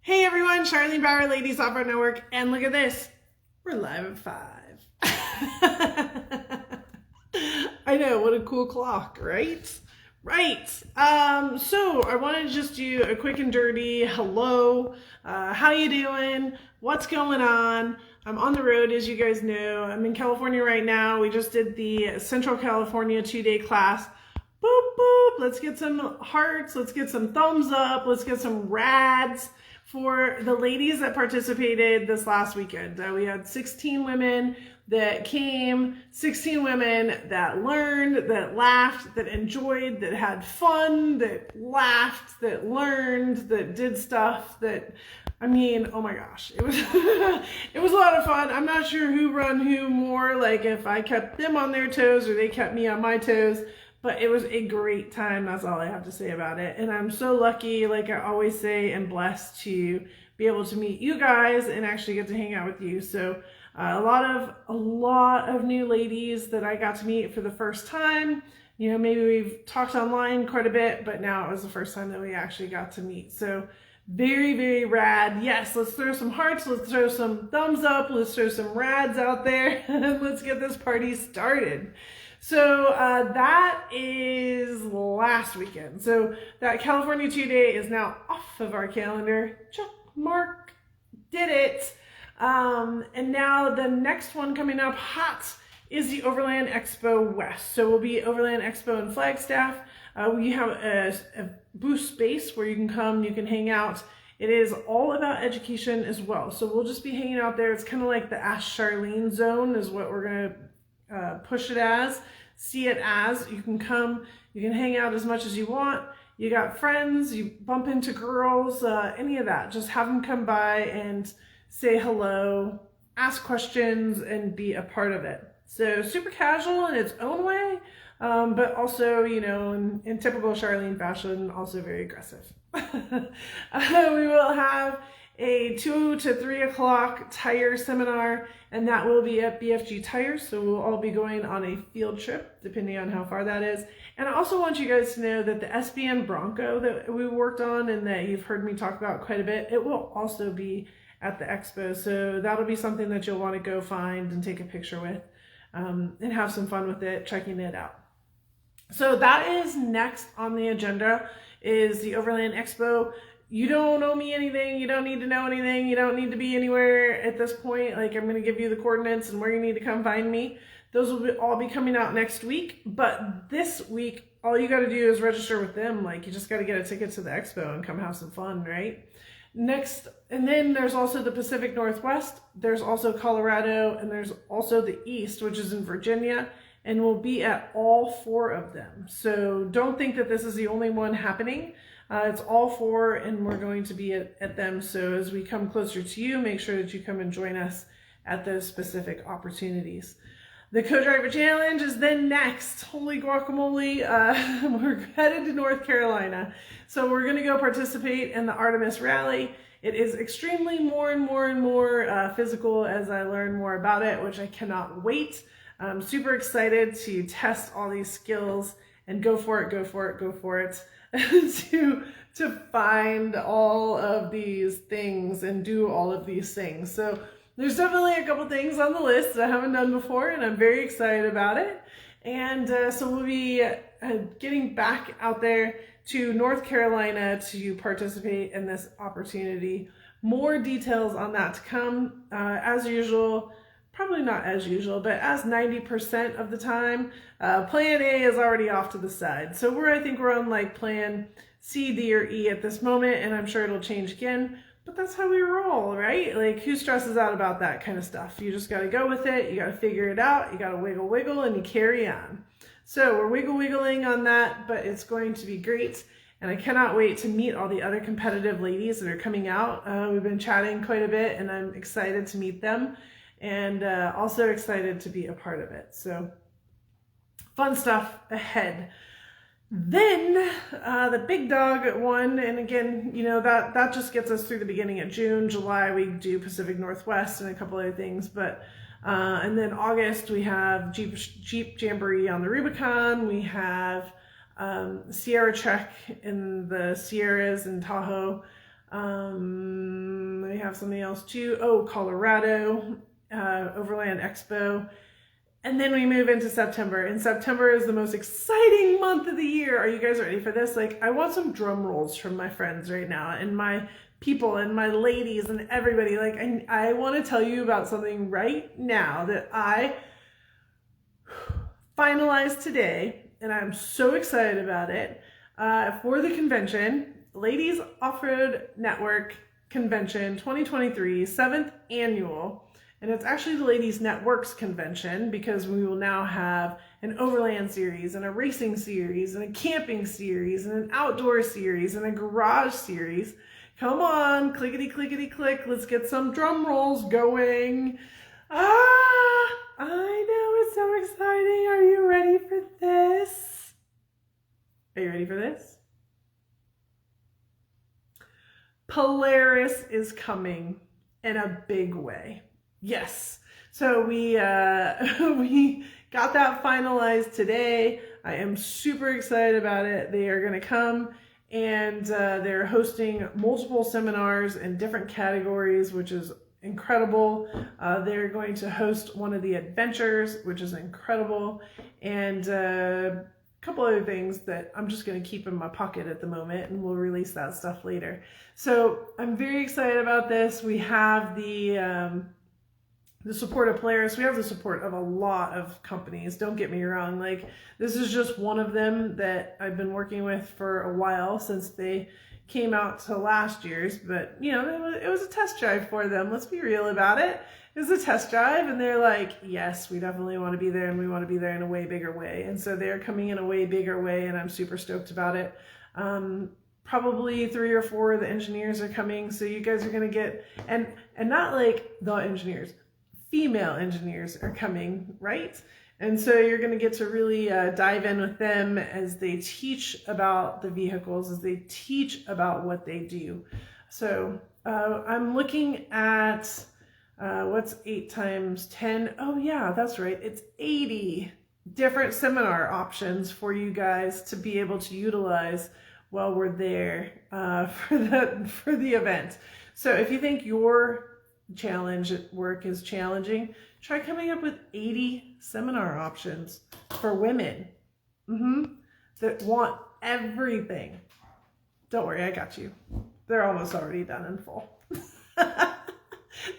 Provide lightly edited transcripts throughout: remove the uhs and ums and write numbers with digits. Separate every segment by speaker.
Speaker 1: Hey everyone, Charlene Bauer, Ladies Off-Road Network, and look at this. We're live at 5. I know, what a cool clock, right? Right. So I wanted to just do a quick and dirty hello. How you doing? What's going on? I'm on the road, as you guys know. I'm in California right now. We just did the Central California 2-day class. Boop, boop. Let's get some hearts. Let's get some thumbs up. Let's get some rads for the ladies that participated this last weekend. We had 16 women that came, 16 women that learned, that laughed, that enjoyed, that had fun, that laughed, that learned, that did stuff that, I mean, oh my gosh, it was it was a lot of fun. I'm not sure who run who more, like if I kept them on their toes or they kept me on my toes. But it was a great time. That's all I have to say about it. And I'm so lucky, like I always say, and blessed to be able to meet you guys and actually get to hang out with you. So a lot of new ladies that I got to meet for the first time. You know, maybe we've talked online quite a bit, but now it was the first time that we actually got to meet. So very, very rad. Yes, let's throw some hearts. Let's throw some thumbs up. Let's throw some rads out there. And let's get this party started. So that is last weekend. So that California 2-day is now off of our calendar. Check mark, did it. And now the next one coming up hot is the Overland Expo West. So we'll be Overland Expo in Flagstaff. We have a booth space where you can come, you can hang out. It is all about education as well. So we'll just be hanging out there. It's kind of like the Ask Charlene zone is what we're going to push it as, see it as. You can come, you can hang out as much as you want. You got friends, you bump into girls, any of that. Just have them come by and say hello, ask questions, and be a part of it. So super casual in its own way, but also, you know, in typical Charlene fashion, also very aggressive. We will have a 2 to 3 o'clock tire seminar, and that will be at BFG Tires. So we'll all be going on a field trip, depending on how far that is. And I also want you guys to know that the SBN Bronco that we worked on and that you've heard me talk about quite a bit, it will also be at the expo. So that'll be something that you'll want to go find and take a picture with, and have some fun with it, checking it out. So that is next on the agenda, is the Overland Expo. You don't owe me anything. You don't need to know anything. You don't need to be anywhere at this point. Like, I'm going to give you the coordinates and where you need to come find me. Those will all be coming out next week. But this week, all you got to do is register with them. Like, you just got to get a ticket to the expo and come have some fun, right? Next, and then there's also the Pacific Northwest. There's also Colorado, and there's also the East, which is in Virginia. And we'll be at all 4 of them. So don't think that this is the only one happening. It's all 4, and we're going to be at them. So as we come closer to you, make sure that you come and join us at those specific opportunities. The Co-Driver Challenge is then next. Holy guacamole. We're headed to North Carolina. So we're going to go participate in the Artemis Rally. It is extremely more and more physical as I learn more about it, which I cannot wait. I'm super excited to test all these skills and go for it. to find all of these things and do all of these things. So there's definitely a couple things on the list that I haven't done before, and I'm very excited about it. And so we'll be getting back out there to North Carolina to participate in this opportunity. More details on that to come. As usual, probably not as usual, but as 90% of the time, plan A is already off to the side. So I think we're on like plan C, D, or E at this moment, and I'm sure it'll change again, but that's how we roll, right? Like, who stresses out about that kind of stuff? You just got to go with it. You got to figure it out. You got to wiggle, and you carry on. So we're wiggling on that, but it's going to be great. And I cannot wait to meet all the other competitive ladies that are coming out. We've been chatting quite a bit, and I'm excited to meet them. And also excited to be a part of it. So fun stuff ahead. Then the big dog one, and again, you know, that just gets us through the beginning of June. July, we do Pacific Northwest and a couple other things. But and then August, we have Jeep Jamboree on the Rubicon. We have Sierra Trek in the Sierras in Tahoe. We have something else too. Oh, Colorado, Overland Expo. And then we move into September. And September is the most exciting month of the year. Are you guys ready for this? Like, I want some drum rolls from my friends right now and my people and my ladies and everybody. Like, I want to tell you about something right now that I finalized today. And I'm so excited about it. For the convention, Ladies Off-Road Network Convention 2023, 7th annual. And it's actually the Ladies Networks convention because we will now have an overland series and a racing series and a camping series and an outdoor series and a garage series. Come on, clickety, clickety, click. Let's get some drum rolls going. I know, it's so exciting. Are you ready for this? Are you ready for this? Polaris is coming in a big way. Yes. So we we got that finalized today. I am super excited about it. They are going to come and they're hosting multiple seminars in different categories, which is incredible. They're going to host one of the adventures, which is incredible, and a couple other things that I'm just going to keep in my pocket at the moment, and we'll release that stuff later. So I'm very excited about this. We have the support of Polaris. We have the support of a lot of companies. Don't get me wrong. Like, this is just one of them that I've been working with for a while since they came out to last year's, but you know, it was a test drive for them. Let's be real about it. It was a test drive, and they're like, yes, we definitely want to be there, and we want to be there in a way bigger way. And so they're coming in a way bigger way, and I'm super stoked about it. Probably 3 or 4 of the engineers are coming, so you guys are going to get, and not like the engineers, female engineers are coming, right? And so you're going to get to really dive in with them as they teach about the vehicles, as they teach about what they do. So I'm looking at, what's 8 times 10? Oh yeah, that's right. It's 80 different seminar options for you guys to be able to utilize while we're there for the event. So if you think your challenge at work is challenging, try coming up with 80 seminar options for women that want everything. Don't worry, I got you. They're almost already done in full.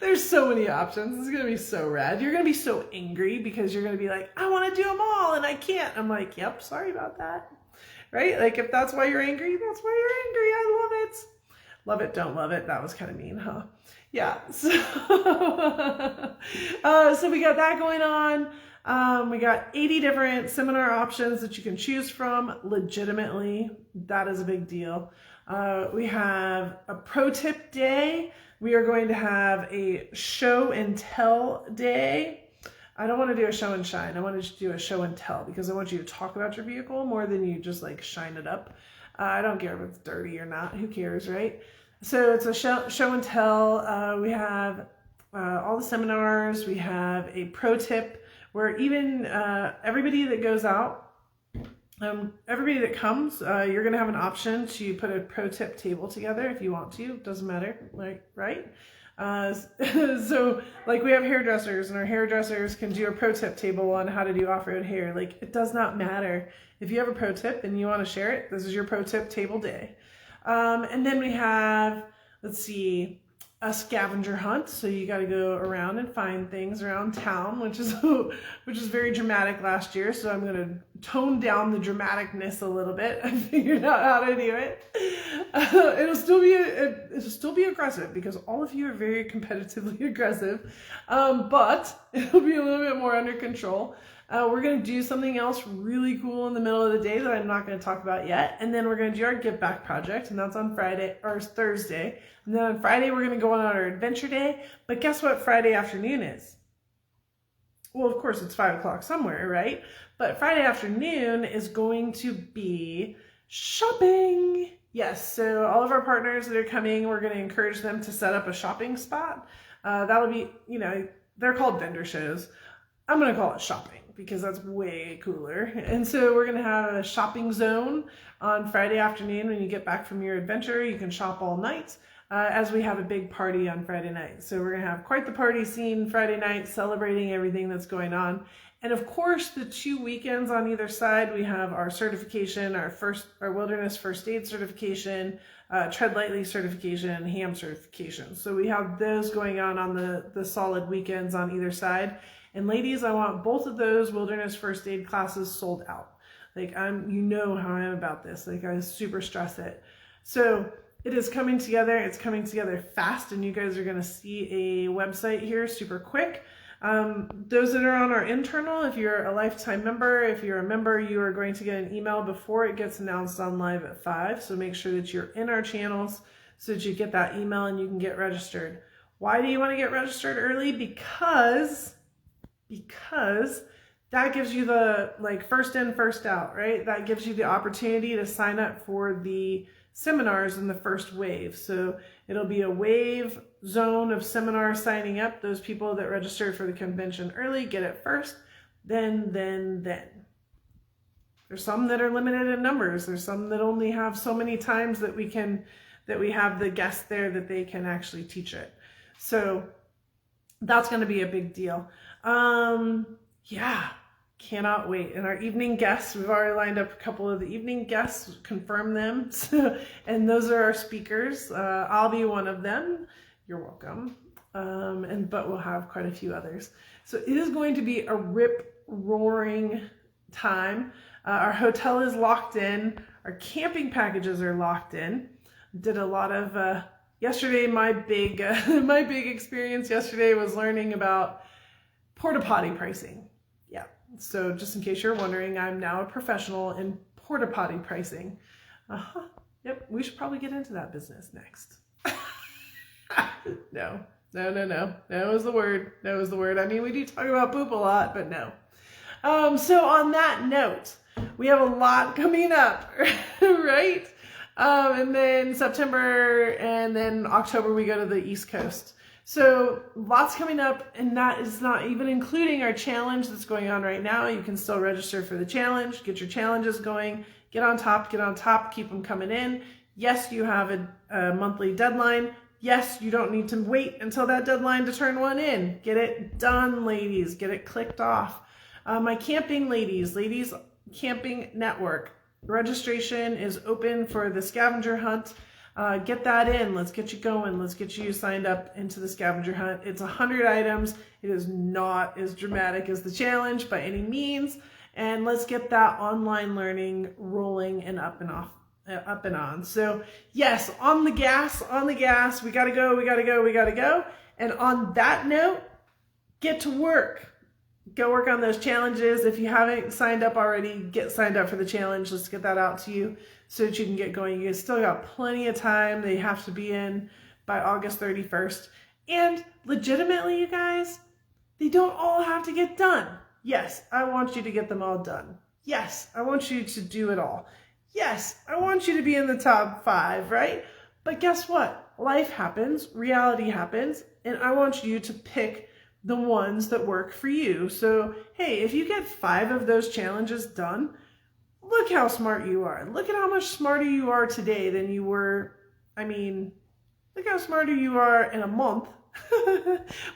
Speaker 1: There's so many options. It's going to be so rad. You're going to be so angry because you're going to be like, I want to do them all and I can't. I'm like, yep, sorry about that. Right? Like, if that's why you're angry, that's why you're angry. I love it. Love it, don't love it. That was kind of mean, huh? Yeah. So, so we got that going on. We got 80 different seminar options that you can choose from legitimately. That is a big deal. We have a pro tip day. We are going to have a show and tell day. I don't want to do a show and shine. I want to just do a show and tell because I want you to talk about your vehicle more than you just like shine it up. I don't care if it's dirty or not. Who cares, right? So it's a show and tell. We have all the seminars. We have a pro tip where even everybody that goes out, everybody that comes, you're going to have an option to put a pro tip table together if you want to. Doesn't matter, like, right? So like we have hairdressers, and our hairdressers can do a pro tip table on how to do off-road hair. Like, it does not matter. If you have a pro tip and you want to share it, this is your pro tip table day. And then we have, let's see, a scavenger hunt. So you got to go around and find things around town, which is very dramatic last year. So I'm going to tone down the dramaticness a little bit. I figured out how to do it. It'll still be aggressive because all of you are very competitively aggressive, but it'll be a little bit more under control. We're going to do something else really cool in the middle of the day that I'm not going to talk about yet. And then we're going to do our Give Back project, and that's on Friday or Thursday. And then on Friday, we're going to go on our adventure day. But guess what Friday afternoon is? Well, of course, it's 5 o'clock somewhere, right? But Friday afternoon is going to be shopping. Yes, so all of our partners that are coming, we're going to encourage them to set up a shopping spot. That'll be, you know, they're called vendor shows. I'm going to call it shopping because that's way cooler. And so we're going to have a shopping zone on Friday afternoon. When you get back from your adventure, you can shop all night. as we have a big party on Friday night. So we're going to have quite the party scene Friday night, celebrating everything that's going on. And of course, the 2 weekends on either side, we have our certification, our wilderness first aid certification, tread lightly certification, and ham certification. So we have those going on the solid weekends on either side. And ladies, I want both of those wilderness first aid classes sold out. Like you know how I am about this. Like I super stress it. So it is coming together. It's coming together fast, and you guys are going to see a website here super quick. Those that are on our internal, if you're a lifetime member, if you're a member, you are going to get an email before it gets announced on live at 5. So make sure that you're in our channels so that you get that email and you can get registered. Why do you want to get registered early? Because that gives you the first in, first out, right? That gives you the opportunity to sign up for the seminars in the first wave. So it'll be a wave zone of seminars signing up. Those people that registered for the convention early get it first, then. There's some that are limited in numbers. There's some that only have so many times that we have the guests there that they can actually teach it. So that's going to be a big deal. Yeah. Cannot wait. And our evening guests, we've already lined up a couple of the evening guests, confirm them. And those are our speakers. I'll be one of them. You're welcome. But we'll have quite a few others. So it is going to be a rip-roaring time. Our hotel is locked in. Our camping packages are locked in. Did a lot of, yesterday, my big experience yesterday was learning about porta potty pricing. So just in case you're wondering, I'm now a professional in porta potty pricing. Yep, we should probably get into that business next. No. No is the word. No is the word. I mean, we do talk about poop a lot, but no. So on that note, we have a lot coming up, right? And then September and then October, we go to the East Coast. So lots coming up, and that is not even including our challenge that's going on right now. You can still register for the challenge, get your challenges going, get on top, keep them coming in. Yes, you have a monthly deadline. Yes, you don't need to wait until that deadline to turn one in. Get it done, ladies. Get it clicked off. My camping ladies camping network registration is open for the scavenger hunt. Get that in. Let's get you going. Let's get you signed up into the scavenger hunt. It's 100 items. It is not as dramatic as the challenge by any means. And let's get that online learning rolling and up and on. So yes, on the gas. We gotta go. And on that note, get to work. Go work on those challenges. If you haven't signed up already, get signed up for the challenge. Let's get that out to you so that you can get going. You guys still got plenty of time. They have to be in by August 31st. And legitimately, you guys, they don't all have to get done. Yes, I want you to get them all done. Yes, I want you to do it all. Yes, I want you to be in the top 5, right? But guess what? Life happens, reality happens, and I want you to pick the ones that work for you. So, hey, if you get 5 of those challenges done, look how smart you are. Look at how much smarter you are today than you were. Look how smarter you are in a month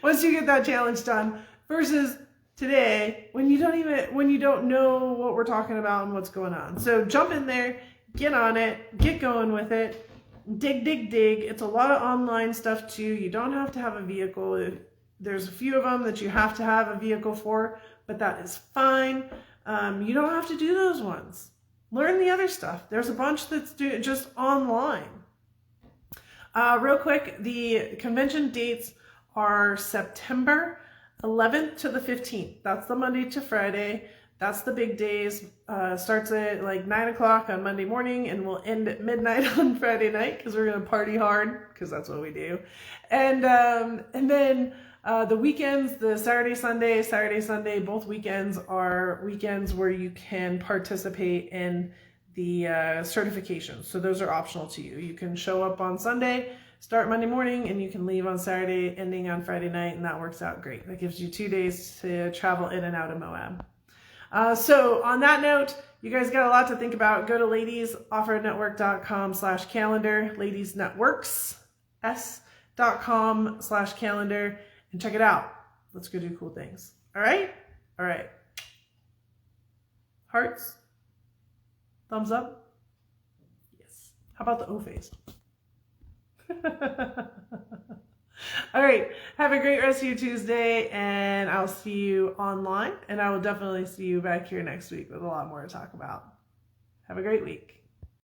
Speaker 1: once you get that challenge done versus today when you don't know what we're talking about and what's going on. So jump in there, get on it, get going with it, dig. It's a lot of online stuff too. You don't have to have a vehicle. There's a few of them that you have to have a vehicle for, but that is fine. You don't have to do those ones. Learn the other stuff. There's a bunch that's just online. Real quick, the convention dates are September 11th to the 15th. That's the Monday to Friday. That's the big days. Starts at like 9 o'clock on Monday morning and will end at midnight on Friday night because we're going to party hard because that's what we do. And then the weekends, the Saturday, Sunday, both weekends are weekends where you can participate in the certification. So those are optional to you. You can show up on Sunday, start Monday morning, and you can leave on Saturday, ending on Friday night, and that works out great. That gives you 2 days to travel in and out of Moab. So on that note, you guys got a lot to think about. Go to ladiesoffroadnetwork.com/calendar, Ladies Networks s.com/calendar and check it out. Let's go do cool things. All right? All right. Hearts? Thumbs up? Yes. How about the O face? All right. Have a great rest of your Tuesday, and I'll see you online, and I will definitely see you back here next week with a lot more to talk about. Have a great week.